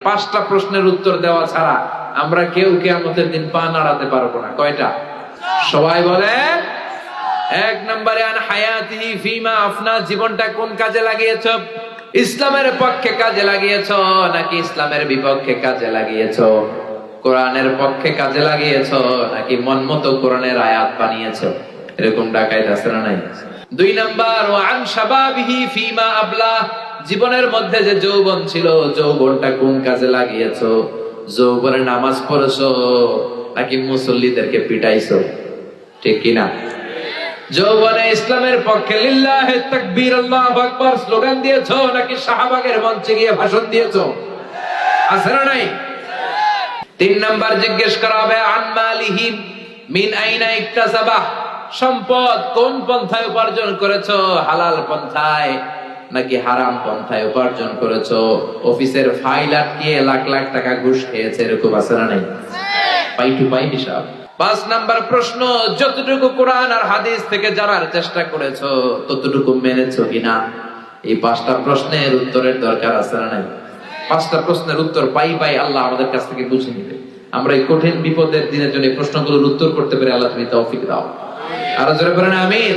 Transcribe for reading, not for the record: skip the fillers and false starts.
5টা প্রশ্নের উত্তর দেওয়া ছাড়া আমরা কেউ কিয়ামতের দিন পা নাড়াতে পারবো না। কয়টা? সবাই বলে। 1 নম্বরে আন হায়াতিহি ফিমা আফনা, জীবনটা কোন কাজে লাগিয়েছো? ইসলামের পক্ষে কাজে লাগিয়েছো নাকি ইসলামের বিপক্ষে কাজে লাগিয়েছো? কোরআনের পক্ষে কাজে লাগিয়েছো নাকি মন মতো কোরআনের আয়াত বানিয়েছো? এরকম ডাকাইত আছে না নাই? 2 নাম্বার ওয়া আন শাবাবিহি ফিমা আবলা, জীবনের মধ্যে যে যৌবন ছিল, যৌবনটা কোন কাজে লাগিয়েছো? যৌবনে নামাজ পড়েছো নাকি মুসল্লিদেরকে পিটাইছো? ঠিক কিনা? যৌবনে ইসলামের পক্ষে লিল্লাহে তাকবীর আল্লাহু আকবার স্লোগান দিয়েছো নাকি শাহবাগের মঞ্চে গিয়ে ভাষণ দিয়েছো? আছে না নাই? 3 নাম্বার জিজ্ঞেস করা হবে আন মালিহি মিন আইনা ইকতাসাবাহ, সম্পদ কোন পন্থায় উপার্জন করেছো? হালাল পন্থায় নাকি হারাম পন্থায় উপার্জন করেছো? অফিসের ফাইল আটকিয়ে লাখ লাখ টাকা ঘুষ খেয়েছে, এরকম আছে না নাই? পাই টু পাই হিসাব। 5 নাম্বার প্রশ্ন, যতটুকু কোরআন আর হাদিস থেকে জানার চেষ্টা করেছো ততটুকু মেনেছো কিনা? এই 5টা প্রশ্নের উত্তরের দরকার আছে না নাই? 5টা প্রশ্নের উত্তর পাই আল্লাহ আমাদের কাছ থেকে বুঝে নিবে। আমরা এই কঠিন বিপদের দিনের জন্য এই প্রশ্নগুলোর উত্তর করতে পারি, আল্লাহ তুমি তৌফিক দাও। আরো জোরে বলেন আমিন।